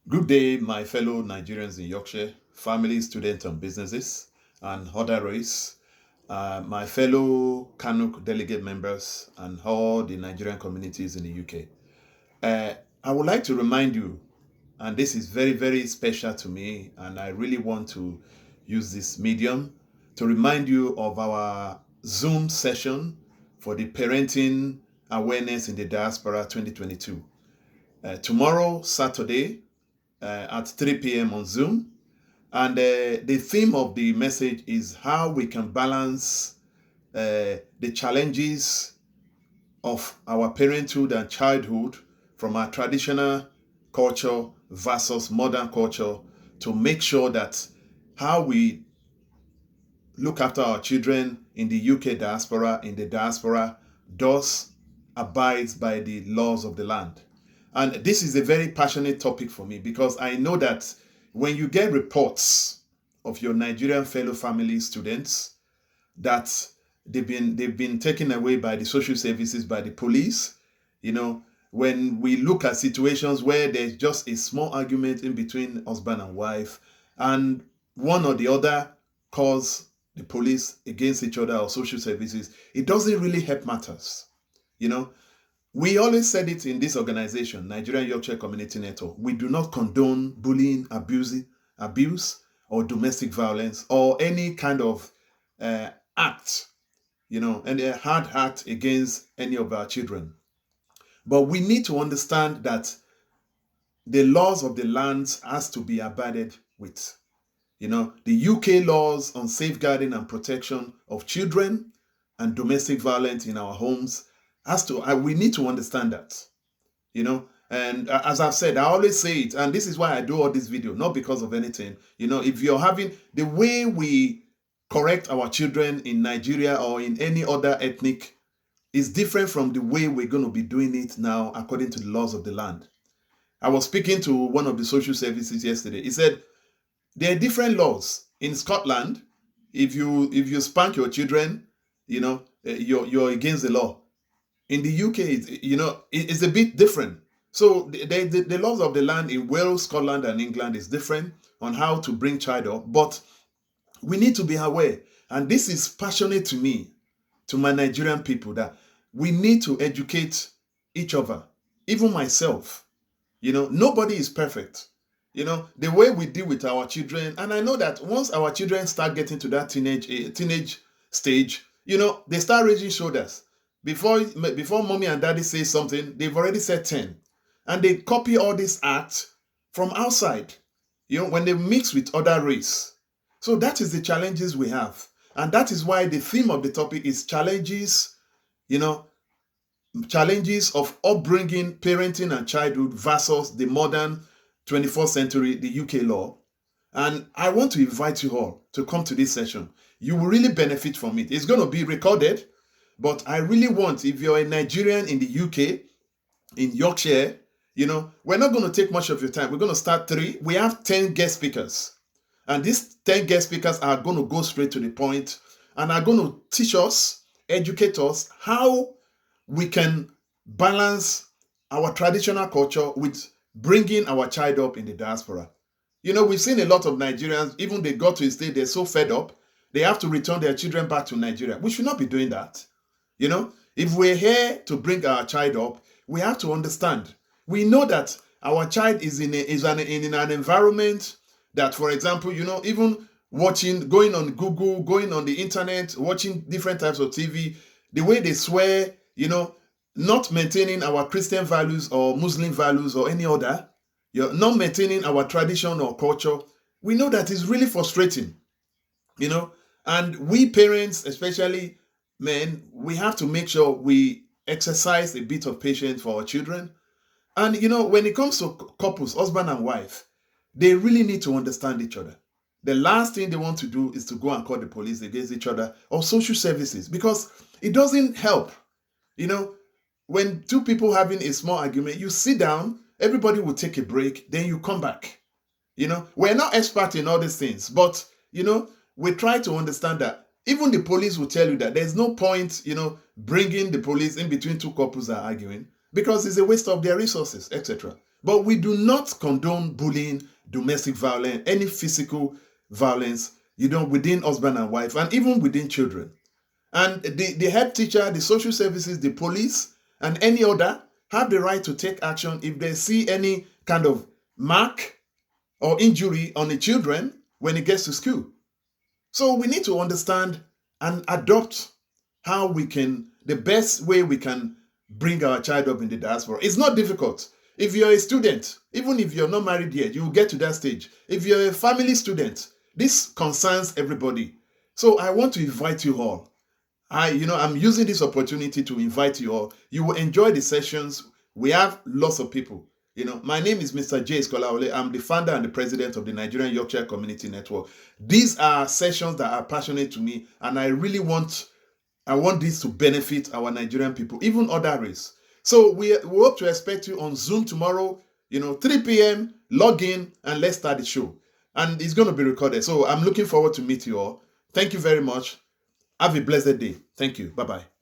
Good day, my fellow Nigerians in Yorkshire, families, students, and businesses, and other race, my fellow Kanuk delegate members, and all the Nigerian communities in the UK. I would like to remind you, and this is very, very special to me, and I really want to use this medium to remind you of our Zoom session for the Parenting Awareness in the Diaspora 2022. Tomorrow, Saturday, at 3 p.m. on Zoom. And the theme of the message is how we can balance the challenges of our parenthood and childhood from our traditional culture versus modern culture to make sure that how we look after our children in the UK diaspora, in the diaspora, does abides by the laws of the land. And this is a very passionate topic for me because I know that when you get reports of your Nigerian fellow family students that they've been taken away by the social services, by the police, when we look at situations where there's just a small argument in between husband and wife, and one or the other calls the police against each other or social services, it doesn't really help matters. We always said it in this organization, Nigerian Yorkshire Community Network. We do not condone bullying, abuse, or domestic violence, or any kind of act, and a hard act against any of our children. But we need to understand that the laws of the land has to be abided with. The UK laws on safeguarding and protection of children and domestic violence in our homes we need to understand that. And as I've said, I always say it, and this is why I do all this video, not because of anything. If you're having the way we correct our children in Nigeria or in any other ethnic is different from the way we're going to be doing it now according to the laws of the land. I was speaking to one of the social services yesterday. He said there are different laws in Scotland. If you spank your children, you're against the law. In the UK, it's a bit different. So the laws of the land in Wales, Scotland, and England is different on how to bring child up. But we need to be aware, and this is passionate to me, to my Nigerian people, that we need to educate each other, even myself. Nobody is perfect. The way we deal with our children, and I know that once our children start getting to that teenage stage, they start raising shoulders. Before mommy and daddy say something, they've already said 10. And they copy all these acts from outside, when they mix with other race. So that is the challenges we have. And that is why the theme of the topic is challenges of upbringing, parenting, and childhood versus the modern 21st century, the UK law. And I want to invite you all to come to this session. You will really benefit from it. It's going to be recorded. But I really want, if you're a Nigerian in the UK, in Yorkshire, we're not going to take much of your time. We're going to start 3. We have 10 guest speakers. And these 10 guest speakers are going to go straight to the point and are going to teach us, educate us, how we can balance our traditional culture with bringing our child up in the diaspora. We've seen a lot of Nigerians, even they got to a state, they're so fed up, they have to return their children back to Nigeria. We should not be doing that. If we're here to bring our child up, we have to understand. We know that our child is in an environment that, for example, even going on Google, going on the internet, watching different types of TV, the way they swear, not maintaining our Christian values or Muslim values or any other, not maintaining our tradition or culture, we know that is really frustrating, and we parents, especially men, we have to make sure we exercise a bit of patience for our children. And when it comes to couples, husband and wife, they really need to understand each other. The last thing they want to do is to go and call the police against each other or social services, because it doesn't help. When two people having a small argument, you sit down, everybody will take a break, then you come back. We're not expert in all these things, but we try to understand that even the police will tell you that there's no point, bringing the police in between two couples that are arguing, because it's a waste of their resources, etc. But we do not condone bullying, domestic violence, any physical violence, within husband and wife, and even within children. And the head teacher, the social services, the police, and any other have the right to take action if they see any kind of mark or injury on the children when it gets to school. So we need to understand and adopt the best way we can bring our child up in the diaspora. It's not difficult. If you're a student, even if you're not married yet, you will get to that stage. If you're a family student, this concerns everybody. So I want to invite you all. I'm using this opportunity to invite you all. You will enjoy the sessions. We have lots of people. My name is Mr. J. Skolaole. I'm the founder and the president of the Nigerian Yorkshire Community Network. These are sessions that are passionate to me, and I really want this to benefit our Nigerian people, even other race. So we hope to expect you on Zoom tomorrow, 3 p.m. Log in and let's start the show. And it's going to be recorded. So I'm looking forward to meet you all. Thank you very much. Have a blessed day. Thank you. Bye-bye.